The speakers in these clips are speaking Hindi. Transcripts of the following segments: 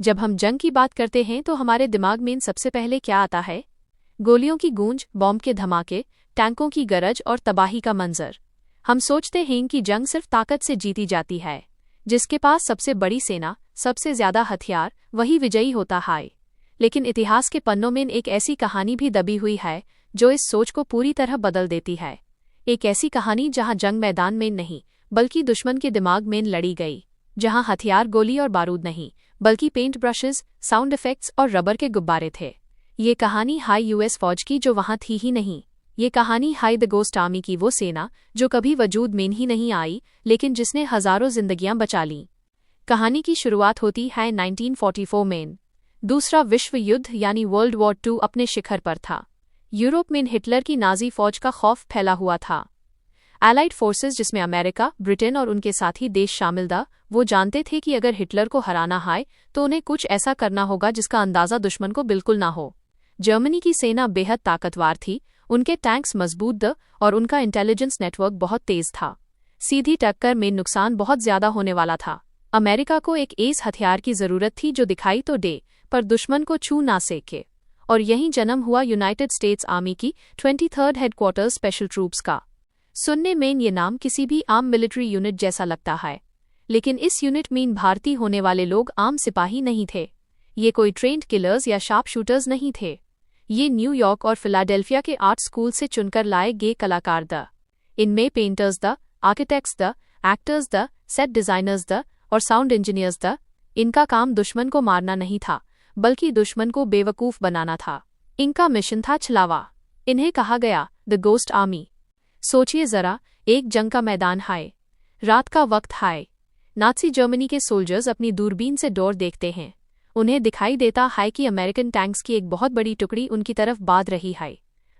जब हम जंग की बात करते हैं तो हमारे दिमाग में सबसे पहले क्या आता है? गोलियों की गूंज, बॉम्ब के धमाके, टैंकों की गरज और तबाही का मंजर। हम सोचते हैं कि जंग सिर्फ ताकत से जीती जाती है। जिसके पास सबसे बड़ी सेना, सबसे ज्यादा हथियार, वही विजयी होता है। लेकिन इतिहास के पन्नों में एक ऐसी कहानी भी दबी हुई है जो इस सोच को पूरी तरह बदल देती है। एक ऐसी कहानी जहां जंग मैदान में नहीं बल्कि दुश्मन के दिमाग में लड़ी गई, जहां हथियार, गोली और बारूद नहीं बल्कि पेंट ब्रशेस, साउंड इफेक्ट्स और रबर के गुब्बारे थे। ये कहानी हाई यूएस फौज की जो वहां थी ही नहीं। ये कहानी हाई द गोस्ट आर्मी की, वो सेना जो कभी वजूद में ही नहीं आई लेकिन जिसने हजारों जिंदगियां बचा लीं। कहानी की शुरुआत होती है 1944 में। दूसरा विश्व युद्ध यानी वर्ल्ड वॉर 2 अपने शिखर पर था। यूरोप में हिटलर की नाजी फौज का खौफ फैला हुआ था। एलाइड फोर्सेस, जिसमें अमेरिका, ब्रिटेन और उनके साथी देश शामिल थे, वो जानते थे कि अगर हिटलर को हराना है तो उन्हें कुछ ऐसा करना होगा जिसका अंदाजा दुश्मन को बिल्कुल ना हो। जर्मनी की सेना बेहद ताकतवर थी, उनके टैंक्स मजबूत थे और उनका इंटेलिजेंस नेटवर्क बहुत तेज था। सीधी टक्कर में नुकसान बहुत ज्यादा होने वाला था। अमेरिका को एक ऐसे हथियार की जरूरत थी जो दिखाई तो दे पर दुश्मन को छू ना सके। और यहीं जन्म हुआ यूनाइटेड स्टेट्स आर्मी की 23rd हेडक्वार्टर्स स्पेशल ट्रूप्स का। सुनने में ये नाम किसी भी आम मिलिट्री यूनिट जैसा लगता है, लेकिन इस यूनिट में भर्ती होने वाले लोग आम सिपाही नहीं थे। ये कोई ट्रेंड किलर्स या शार्प शूटर्स नहीं थे। ये न्यूयॉर्क और फिलाडेल्फिया के आर्ट स्कूल से चुनकर लाए गए कलाकार थे। इनमें पेंटर्स थे, आर्किटेक्ट्स थे, एक्टर्स थे, सेट डिजाइनर्स थे और साउंड इंजीनियर्स थे। इनका काम दुश्मन को मारना नहीं था बल्कि दुश्मन को बेवकूफ बनाना था। इनका मिशन था छलावा। इन्हें कहा गया द गोस्ट आर्मी। सोचिए जरा, एक जंग का मैदान है, रात का वक्त है। नाज़ी जर्मनी के सोल्जर्स अपनी दूरबीन से डोर देखते हैं। उन्हें दिखाई देता है कि अमेरिकन टैंक्स की एक बहुत बड़ी टुकड़ी उनकी तरफ भाग रही है।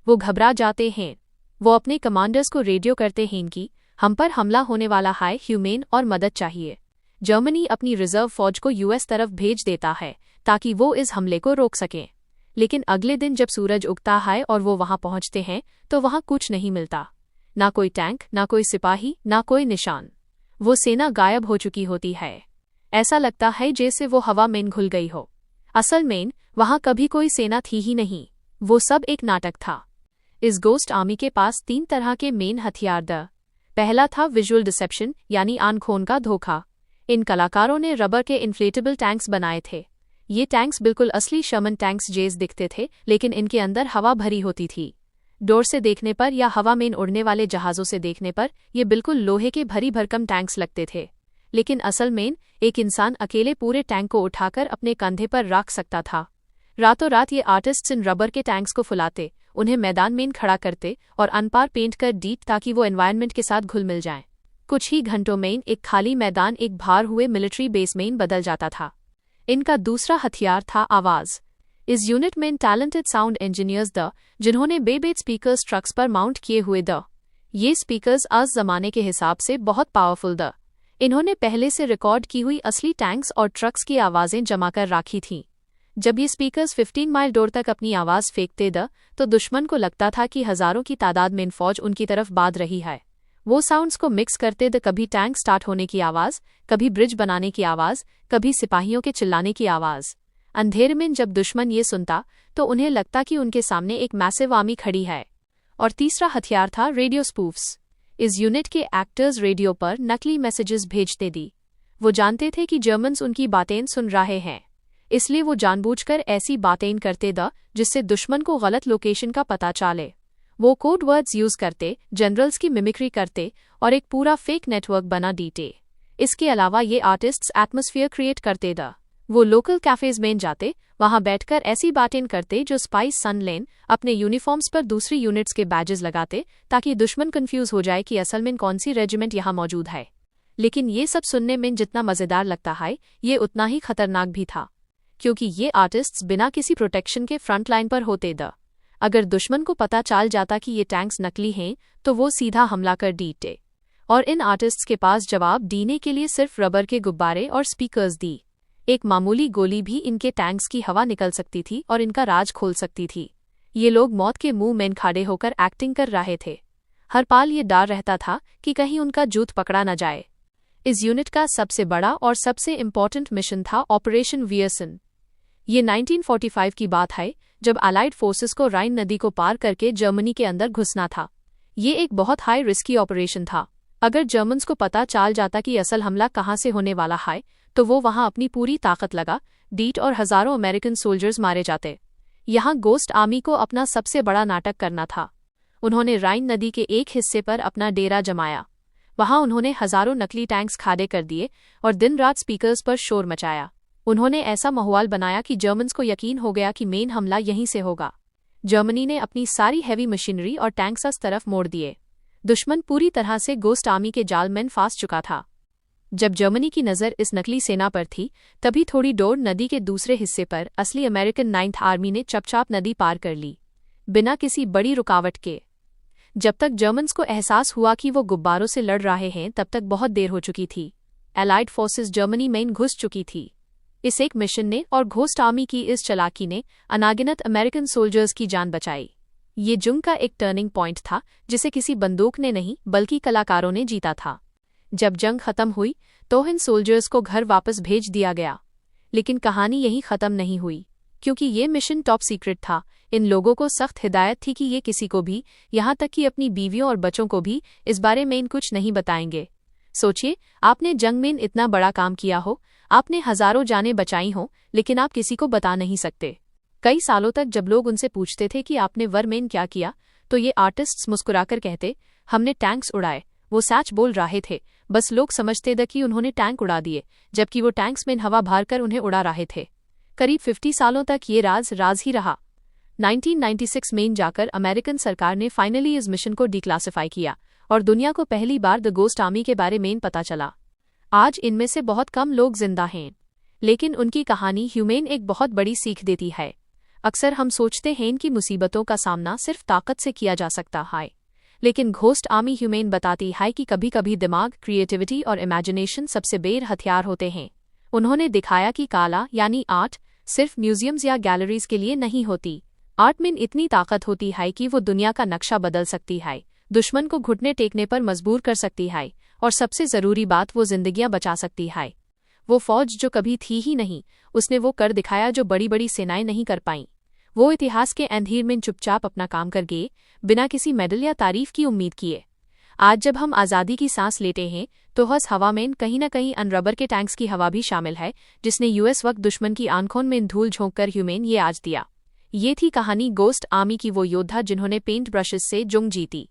वो घबरा जाते हैं। वो अपने कमांडर्स को रेडियो करते हैं कि हम पर हमला होने वाला है, ह्यूमेन और मदद चाहिए। जर्मनी अपनी रिजर्व फौज को यूएस तरफ भेज देता है ताकि वो इस हमले को रोक सकें। लेकिन अगले दिन जब सूरज उगता है और वो वहां पहुंचते हैं तो वहां कुछ नहीं मिलता। ना कोई टैंक, ना कोई सिपाही, ना कोई निशान। वो सेना गायब हो चुकी होती है। ऐसा लगता है जैसे वो हवा में घुल गई हो। असल में वहां कभी कोई सेना थी ही नहीं, वो सब एक नाटक था। इस गोस्ट आर्मी के पास 3 तरह के मेन हथियार थे। पहला था विजुअल डिसेप्शन यानी आंखों का धोखा। इन कलाकारों ने रबर के इन्फ्लेटेबल टैंक्स बनाए थे। ये टैंक्स बिल्कुल असली शर्मन टैंक्स जैसे दिखते थे, लेकिन इनके अंदर हवा भरी होती थी। डोर से देखने पर या हवा में उड़ने वाले जहाज़ों से देखने पर ये बिल्कुल लोहे के भरी भरकम टैंक्स लगते थे। लेकिन असल में एक इंसान अकेले पूरे टैंक को उठाकर अपने कंधे पर रख सकता था। रातों रात ये आर्टिस्ट्स इन रबर के टैंक्स को फुलाते, उन्हें मैदान में खड़ा करते और अनपार पेंट कर डीट ताकि वो एनवायरनमेंट के साथ घुल मिल जाएं। कुछ ही घंटों में एक खाली मैदान एक भार हुए मिलिट्री बेस में बदल जाता था। इनका दूसरा हथियार था आवाज़। इस यूनिट में टैलेंटेड साउंड इंजीनियर्स थे जिन्होंने बेबेड स्पीकर्स ट्रक्स पर माउंट किए हुए थे। ये स्पीकर्स आज जमाने के हिसाब से बहुत पावरफुल थे। इन्होंने पहले से रिकॉर्ड की हुई असली टैंक्स और ट्रक्स की आवाज़ें जमा कर रखी थीं। जब ये स्पीकर्स 15 माइल दूर तक अपनी आवाज़ फेंकते थे तो दुश्मन को लगता था कि हज़ारों की तादाद में फौज उनकी तरफ भाग रही है। वो साउंड्स को मिक्स करते थे, कभी टैंक स्टार्ट होने की आवाज़, कभी ब्रिज बनाने की आवाज़, कभी सिपाहियों के चिल्लाने की आवाज़। अंधेरे में जब दुश्मन ये सुनता तो उन्हें लगता कि उनके सामने एक मैसिव आर्मी खड़ी है। और तीसरा हथियार था रेडियो स्पूफ्स। इस यूनिट के एक्टर्स रेडियो पर नकली मैसेजेस भेजते थे। वो जानते थे कि जर्मन्स उनकी बातें सुन रहे हैं, इसलिए वो जानबूझकर ऐसी बातें करते थे जिससे दुश्मन को गलत लोकेशन का पता चले। वो कोड वर्ड्स यूज करते, जनरल्स की मिमिक्री करते और एक पूरा फेक नेटवर्क बना देते। इसके अलावा ये आर्टिस्ट्स एटमॉस्फेयर क्रिएट करते थे। वो लोकल कैफेज में जाते, वहां बैठकर ऐसी बातें करते जो स्पाइस सन लेन अपने यूनिफॉर्म्स पर दूसरी यूनिट्स के बैजेस लगाते ताकि दुश्मन कंफ्यूज हो जाए कि असल में कौन सी रेजिमेंट यहाँ मौजूद है। लेकिन ये सब सुनने में जितना मजेदार लगता है, ये उतना ही खतरनाक भी था, क्योंकि ये आर्टिस्ट्स बिना किसी प्रोटेक्शन के फ्रंट लाइन पर होते थे। अगर दुश्मन को पता चल जाता कि ये टैंक्स नकली हैं तो वो सीधा हमला कर देते। और इन आर्टिस्ट्स के पास जवाब देने के लिए सिर्फ रबर के गुब्बारे और स्पीकर्स दी। एक मामूली गोली भी इनके टैंक्स की हवा निकल सकती थी और इनका राज खोल सकती थी। ये लोग मौत के मुंह में खड़े होकर एक्टिंग कर रहे थे। हर पाल ये डर रहता था कि कहीं उनका जूत पकड़ा न जाए। इस यूनिट का सबसे बड़ा और सबसे इम्पॉर्टेंट मिशन था ऑपरेशन वियर्सन। ये 1945 की बात है, जब अलाइड फोर्सेस को राइन नदी को पार करके जर्मनी के अंदर घुसना था। ये एक बहुत हाई रिस्की ऑपरेशन था। अगर जर्मन्स को पता चल जाता कि असल हमला कहाँ से होने वाला है, तो वो वहाँ अपनी पूरी ताकत लगा डीट और हजारों अमेरिकन सोल्जर्स मारे जाते। यहाँ गोस्ट आर्मी को अपना सबसे बड़ा नाटक करना था। उन्होंने राइन नदी के एक हिस्से पर अपना डेरा जमाया। वहाँ उन्होंने हजारों नकली टैंक्स खड़े कर दिए और दिन रात स्पीकर्स पर शोर मचाया। उन्होंने ऐसा माहौल बनाया कि जर्मन्स को यकीन हो गया कि मेन हमला यहीं से होगा। जर्मनी ने अपनी सारी हैवी मशीनरी और टैंक्स उस तरफ मोड़ दिए। दुश्मन पूरी तरह से गोस्ट आर्मी के जाल में फंस चुका था। जब जर्मनी की नज़र इस नकली सेना पर थी, तभी थोड़ी दूर नदी के दूसरे हिस्से पर असली अमेरिकन 9th आर्मी ने चुपचाप नदी पार कर ली, बिना किसी बड़ी रुकावट के। जब तक जर्मन्स को एहसास हुआ कि वो गुब्बारों से लड़ रहे हैं, तब तक बहुत देर हो चुकी थी। एलाइड फोर्सेस जर्मनी में घुस चुकी थी। इस एक मिशन ने और घोस्ट आर्मी की इस चालाकी ने अनगिनत अमेरिकन सोल्जर्स की जान बचाई। ये जंग का एक टर्निंग पॉइंट था, जिसे किसी बंदूक ने नहीं बल्कि कलाकारों ने जीता था। जब जंग खत्म हुई तो इन सोल्जर्स को घर वापस भेज दिया गया। लेकिन कहानी यहीं खत्म नहीं हुई, क्योंकि ये मिशन टॉप सीक्रेट था। इन लोगों को सख्त हिदायत थी कि ये किसी को भी, यहाँ तक कि अपनी बीवियों और बच्चों को भी, इस बारे में कुछ नहीं बताएंगे। सोचिए, आपने जंग में इतना बड़ा काम किया हो, आपने हजारों जानें बचाई हों, लेकिन आप किसी को बता नहीं सकते। कई सालों तक जब लोग उनसे पूछते थे कि आपने war में क्या किया, तो ये आर्टिस्ट्स मुस्कुराकर कहते, हमने टैंक्स उड़ाए। वो सच बोल रहे थे, बस लोग समझते थे कि उन्होंने टैंक उड़ा दिए, जबकि वो टैंक्स में हवा भरकर उन्हें उड़ा रहे थे। करीब 50 सालों तक ये राज ही रहा। 1996 में जाकर अमेरिकन सरकार ने फाइनली इस मिशन को डिक्लासिफाई किया और दुनिया को पहली बार द गोस्ट आर्मी के बारे में पता चला। आज इनमें से बहुत कम लोग जिंदा हैं, लेकिन उनकी कहानी ह्यूमेन एक बहुत बड़ी सीख देती है। अक्सर हम सोचते हैं कि मुसीबतों का सामना सिर्फ ताकत से किया जा सकता है, लेकिन घोस्ट आर्मी ह्यूमेन बताती है कि कभी कभी दिमाग, क्रिएटिविटी और इमेजिनेशन सबसे बड़े हथियार होते हैं। उन्होंने दिखाया कि काला यानी आर्ट सिर्फ म्यूजियम्स या गैलरीज के लिए नहीं होती। आर्ट में इतनी ताकत होती है कि वो दुनिया का नक्शा बदल सकती है, दुश्मन को घुटने टेकने पर मजबूर कर सकती है, और सबसे जरूरी बात, वो जिंदगियां बचा सकती है। वो फौज जो कभी थी ही नहीं, उसने वो कर दिखाया जो बड़ी बड़ी सेनाएं नहीं कर पाईं। वो इतिहास के अंधेर में चुपचाप अपना काम कर गए, बिना किसी मेडल या तारीफ की उम्मीद किए। आज जब हम आज़ादी की सांस लेते हैं, तो हस हवा में कहीं न कहीं अनरबर के टैंक्स की हवा भी शामिल है, जिसने यूएस वक्त दुश्मन की आंखों में धूल झोंककर ह्यूमेन ये आज दिया। ये थी कहानी गोस्ट आर्मी की, वो योद्धा जिन्होंने पेंट ब्रशेस से जंग जीती।